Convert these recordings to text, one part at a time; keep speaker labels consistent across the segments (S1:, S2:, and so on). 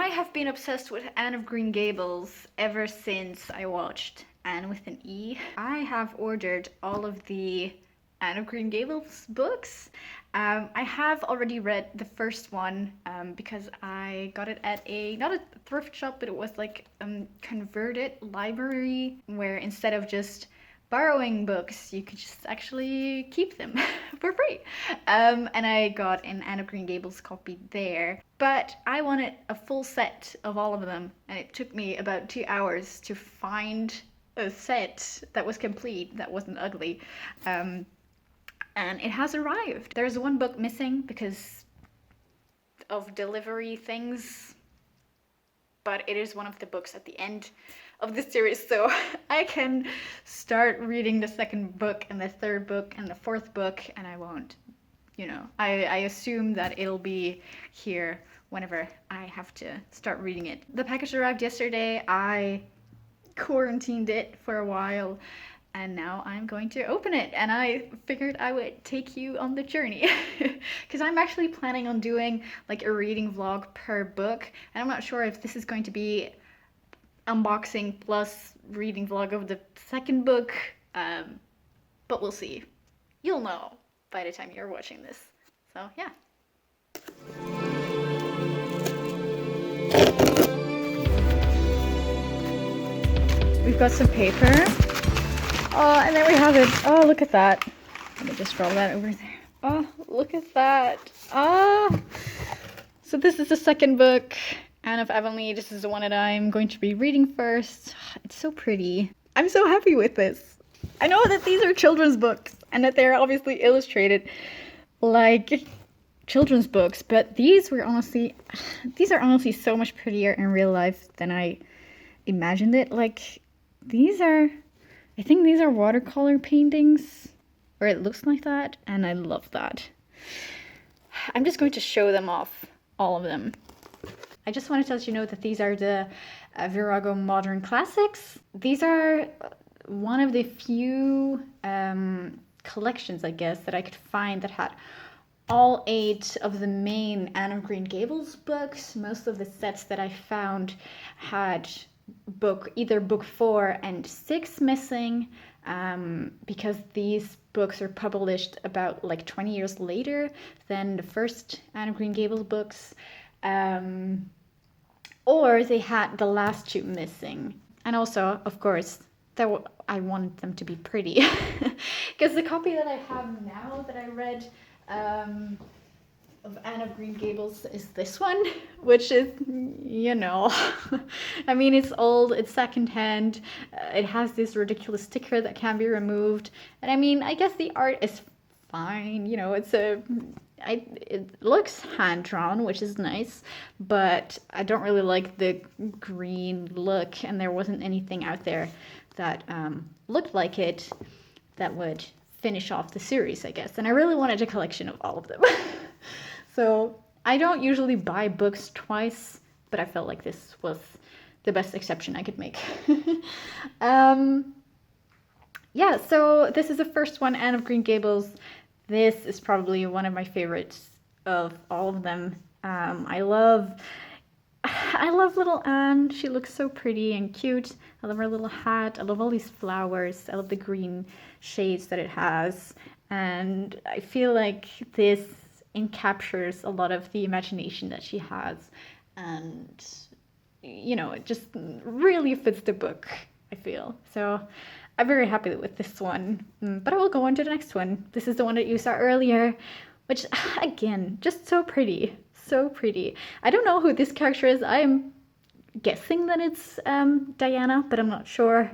S1: I have been obsessed with Anne of Green Gables ever since I watched Anne with an E. I have ordered all of the Anne of Green Gables books. I have already read the first one because I got it at not a thrift shop, but it was like a converted library where instead of just borrowing books, you could just actually keep them for free. And I got an Anne of Green Gables copy there. But I wanted a full set of all of them, and it took me about 2 hours to find a set that was complete, that wasn't ugly. And it has arrived. There's one book missing because of delivery things, but it is one of the books at the end of the series, so I can start reading the second book and the third book and the fourth book, and I won't, I assume that it'll be here whenever I have to start reading it. The package arrived yesterday. I quarantined it for a while, and now I'm going to open it, and I figured I would take you on the journey because I'm actually planning on doing like a reading vlog per book, and I'm not sure if this is going to be unboxing plus reading vlog of the second book, but we'll see. You'll know by the time you're watching this. So yeah. We've got some paper. Oh, and there we have it. Oh, look at that. Let me just roll that over there. Oh, look at that. Oh. So this is the second book, Anne of Avonlea. This is the one that I'm going to be reading first. It's so pretty. I'm so happy with this. I know that these are children's books and that they're obviously illustrated like children's books, but these are honestly so much prettier in real life than I imagined it. Like, I think these are watercolor paintings, or it looks like that, and I love that. I'm just going to show them off, all of them. I just wanted to let you know that these are the Virago Modern Classics. These are one of the few collections, I guess, that I could find that had all 8 of the main Anne of Green Gables books. Most of the sets that I found had either book 4 and 6 missing, because these books are published about like 20 years later than the first Anne of Green Gables books, or they had the last 2 missing. And also, of course, I wanted them to be pretty because the copy that I have now that I read of Anne of Green Gables is this one, which is, I mean, it's old, it's secondhand, it has this ridiculous sticker that can be removed, and I mean, I guess the art is fine, it looks hand-drawn, which is nice, but I don't really like the green look, and there wasn't anything out there that looked like it that would finish off the series, I guess, and I really wanted a collection of all of them. So I don't usually buy books twice, but I felt like this was the best exception I could make. Yeah, so this is the first one, Anne of Green Gables. This is probably one of my favorites of all of them. I love little Anne. She looks so pretty and cute. I love her little hat. I love all these flowers. I love the green shades that it has. And I feel like this captures a lot of the imagination that she has, and it just really fits the book, I feel. So I'm very happy with this one, but I will go on to the next one. This is the one that you saw earlier, which again, just so pretty, so pretty. I don't know who this character is. I am guessing that it's Diana, but I'm not sure.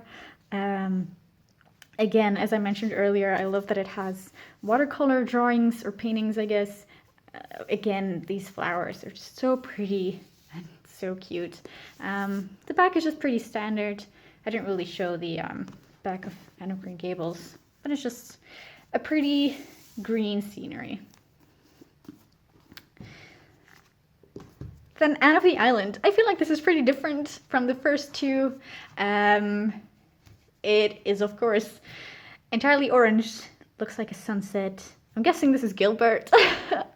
S1: Again, as I mentioned earlier, I love that it has watercolor drawings or paintings, I guess. Again, these flowers are just so pretty and so cute. The back is just pretty standard. I didn't really show the back of Anne of Green Gables, but it's just a pretty green scenery. Then Anne of the Island. I feel like this is pretty different from the first 2. It is, of course, entirely orange. Looks like a sunset. I'm guessing this is Gilbert.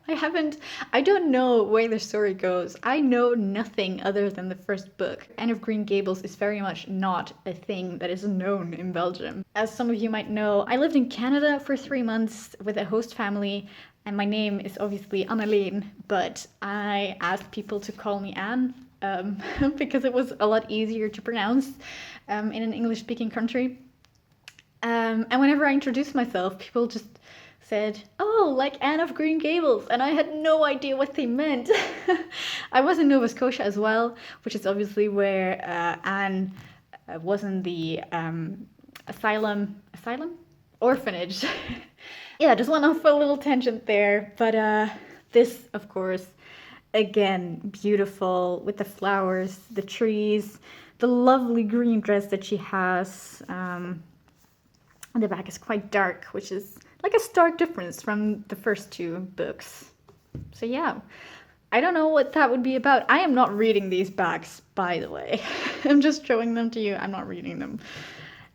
S1: I don't know where the story goes. I know nothing other than the first book. Anne of Green Gables is very much not a thing that is known in Belgium. As some of you might know, I lived in Canada for 3 months with a host family, and my name is obviously Anneleen, but I asked people to call me Anne because it was a lot easier to pronounce in an English-speaking country. And whenever I introduced myself, people just said, "Oh, like Anne of Green Gables," and I had no idea what they meant. I was in Nova Scotia as well, which is obviously where Anne was in the asylum orphanage. Yeah, just went off a little tangent there, but this, of course, again, beautiful with the flowers, the trees, the lovely green dress that she has. The back is quite dark, which is like a stark difference from the first 2 books. So yeah, I don't know what that would be about. I am not reading these backs, by the way. I'm just showing them to you. I'm not reading them.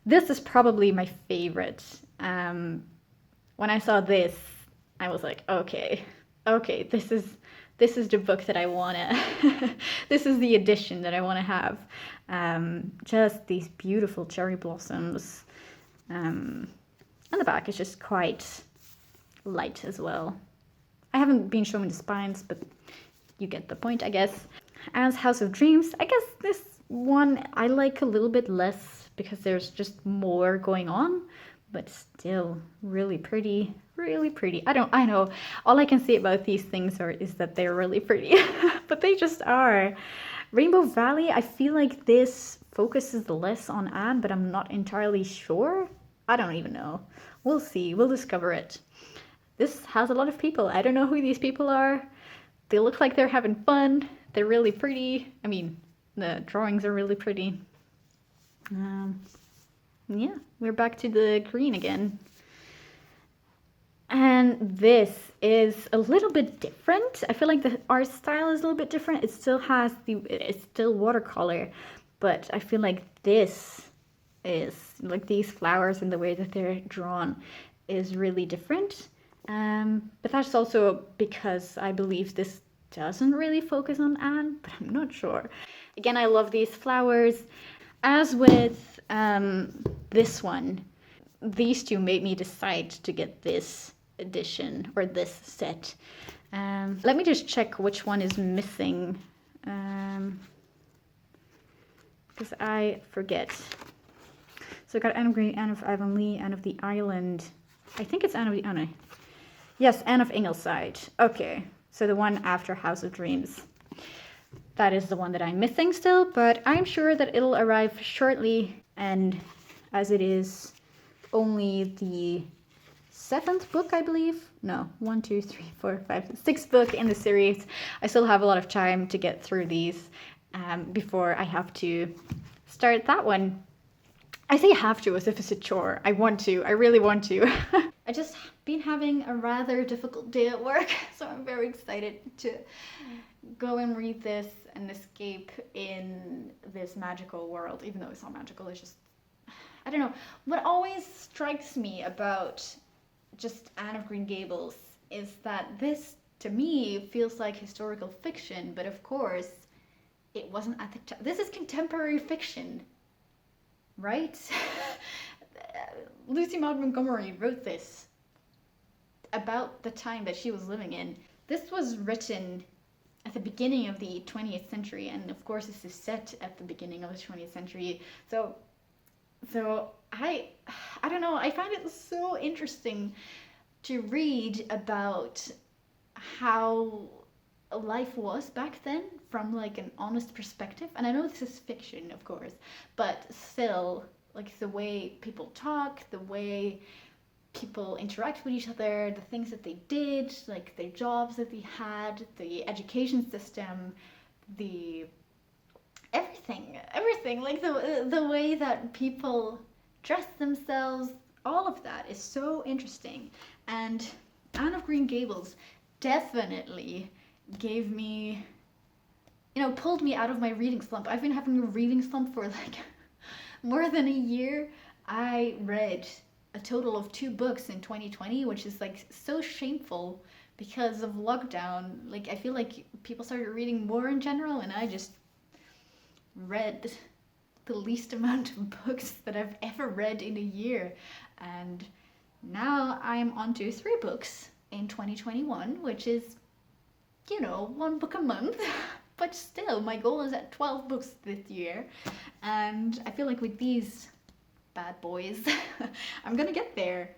S1: This is probably my favorite. When I saw this, I was like, okay, this is the book that I wanna. This is the edition that I wanna have. Just these beautiful cherry blossoms. And the back is just quite light as well. I haven't been showing the spines, but you get the point, I guess. As House of Dreams, I guess this one I like a little bit less because there's just more going on, but still really pretty, really pretty. I know, all I can say about these things is that they're really pretty, but they just are. Rainbow Valley, I feel like this focuses less on Anne, but I'm not entirely sure. I don't even know. We'll see. We'll discover it. This has a lot of people. I don't know who these people are. They look like they're having fun. They're really pretty. I mean, the drawings are really pretty. Yeah, we're back to the green again. And this is a little bit different. I feel like the art style is a little bit different. It's still watercolor, but I feel like this is like these flowers and the way that they're drawn is really different. But that's also because I believe this doesn't really focus on Anne, but I'm not sure. Again, I love these flowers. As with this one, these 2 made me decide to get this edition or this set. Let me just check which one is missing, because I forget. So I got Anne of Green, Anne of Avonlea, Anne of the Island. I think it's Anne of the Anne. Yes, Anne of Ingleside. Okay, so the one after House of Dreams. That is the one that I'm missing still, but I'm sure that it'll arrive shortly. And as it is only the 7th book, I believe. No, 1, 2, 3, 4, 5, 6th book in the series. I still have a lot of time to get through these before I have to start that one. I say have to as if it's a chore. I want to. I really want to. I just been having a rather difficult day at work, so I'm very excited to go and read this and escape in this magical world, even though it's not magical. It's just, I don't know. What always strikes me about just Anne of Green Gables is that this, to me, feels like historical fiction, but of course, it wasn't at the time. This is contemporary fiction, right? Lucy Maud Montgomery wrote this about the time that she was living in. This was written at the beginning of the 20th century, and of course this is set at the beginning of the 20th century. So I don't know, I find it so interesting to read about how life was back then from like an honest perspective. And I know this is fiction, of course, but still, like the way people talk, the way people interact with each other, the things that they did, like their jobs that they had, the education system, the everything, like the way that people dress themselves, all of that is so interesting. And Anne of Green Gables definitely gave me, pulled me out of my reading slump. I've been having a reading slump for like more than a year. I read a total of 2 books in 2020, which is like so shameful because of lockdown. Like, I feel like people started reading more in general, and I just read the least amount of books that I've ever read in a year. And now I'm on to 3 books in 2021, which is, 1 book a month. But still, my goal is at 12 books this year. And I feel like with these bad boys, I'm gonna get there.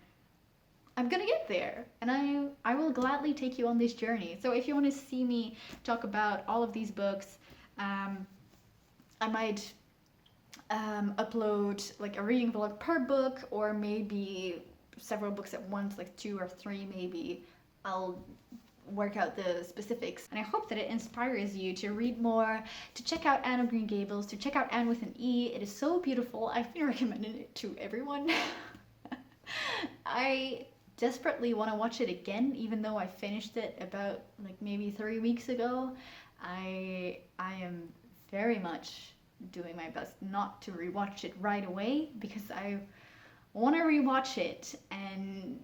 S1: I'm gonna get there, and I will gladly take you on this journey. So if you want to see me talk about all of these books, I might upload like a reading vlog per book, or maybe several books at once, like 2 or 3 maybe. I'll work out the specifics, and I hope that it inspires you to read more, to check out Anne of Green Gables, to check out Anne with an E. It is so beautiful. I've been recommending it to everyone. I desperately want to watch it again, even though I finished it about like maybe 3 weeks ago. I am very much doing my best not to rewatch it right away, because I want to rewatch it and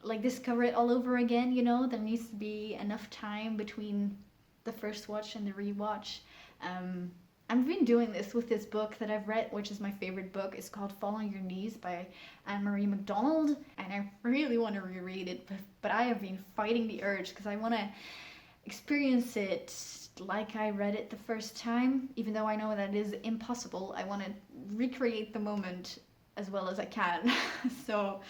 S1: like discover it all over again. There needs to be enough time between the first watch and the rewatch. I've been doing this with this book that I've read, which is my favorite book. It's called Fall on Your Knees by Anne-Marie MacDonald, and I really want to reread it, but I have been fighting the urge because I want to experience it like I read it the first time, even though I know that is impossible. I want to recreate the moment as well as I can. So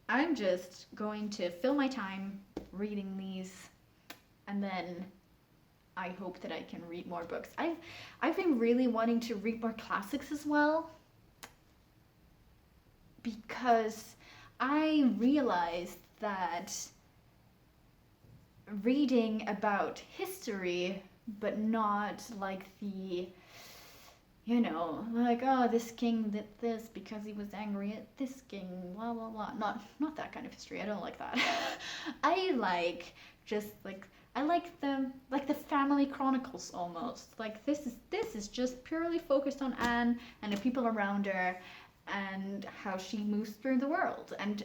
S1: I'm just going to fill my time reading these, and then I hope that I can read more books. I've been really wanting to read more classics as well, because I realized that reading about history, but not like the, like, oh, this king did this because he was angry at this king, blah blah blah. Not that kind of history. I don't like that. I like just like the family chronicles almost. Like this is just purely focused on Anne and the people around her and how she moves through the world. And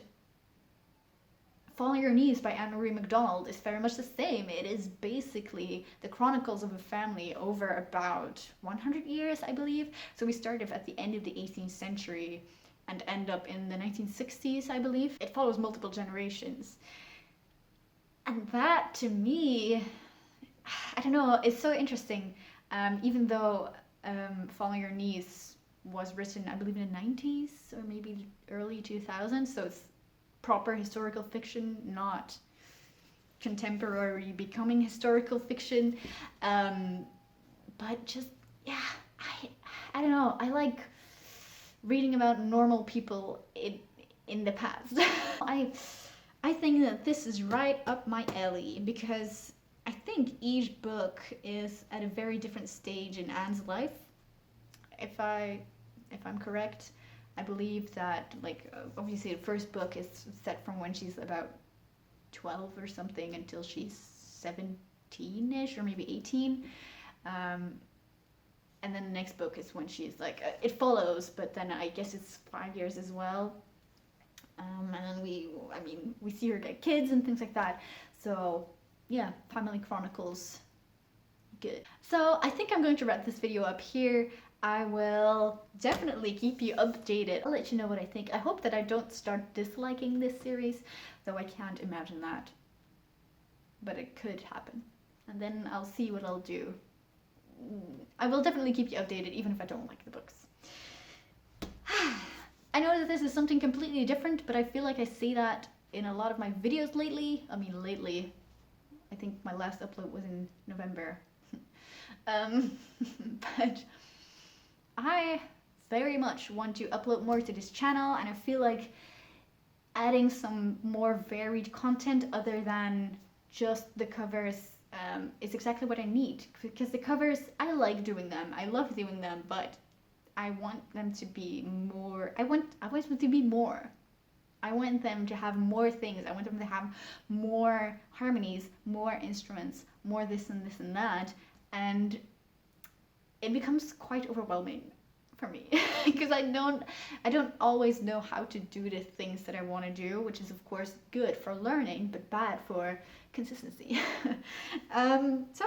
S1: Fall on Your Knees by Anne-Marie MacDonald is very much the same. It is basically the chronicles of a family over about 100 years, I believe. So we started at the end of the 18th century and end up in the 1960s, I believe. It follows multiple generations. And that, to me, I don't know, it's so interesting. Even though Fall on Your Knees was written, I believe, in the 90s or maybe early 2000s, so it's proper historical fiction, not contemporary becoming historical fiction. But just, yeah, I don't know, I like reading about normal people in the past. I think that this is right up my alley, because I think each book is at a very different stage in Anne's life. If I'm correct, I believe that, like, obviously the first book is set from when she's about 12 or something until she's 17-ish or maybe 18. And then the next book is when she's like, it follows, but then I guess it's 5 years as well. And then we see her get kids and things like that. So yeah, family chronicles, good. So I think I'm going to wrap this video up here. I will definitely keep you updated. I'll let you know what I think. I hope that I don't start disliking this series, though I can't imagine that. But it could happen. And then I'll see what I'll do. I will definitely keep you updated, even if I don't like the books. I know that this is something completely different, but I feel like I say that in a lot of my videos lately. Lately. I think my last upload was in November. But I very much want to upload more to this channel, and I feel like adding some more varied content other than just the covers is exactly what I need, because the covers, I like doing them, I love doing them, but I want them to be more. I want them to be more. I want them to have more things. I want them to have more harmonies, more instruments, more this and this and that, and it becomes quite overwhelming for me because I don't always know how to do the things that I want to do, which is of course good for learning but bad for consistency. So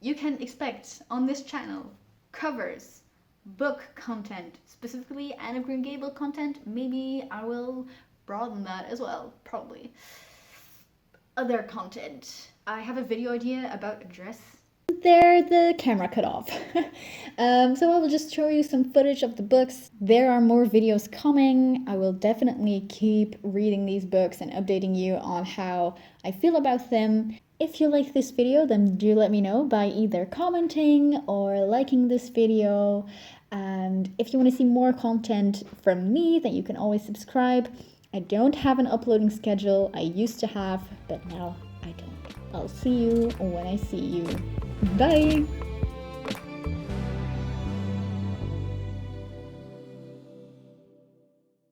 S1: you can expect on this channel covers, book content, specifically Anne of Green Gables content. Maybe I will broaden that as well, probably. Other content. I have a video idea about a dress. There, the camera cut off. So I will just show you some footage of the books. There are more videos coming. I will definitely keep reading these books and updating you on how I feel about them. If you like this video, then do let me know by either commenting or liking this video. And if you want to see more content from me, then you can always subscribe. I don't have an uploading schedule. I used to have, but now I don't. I'll see you when I see you. Bye!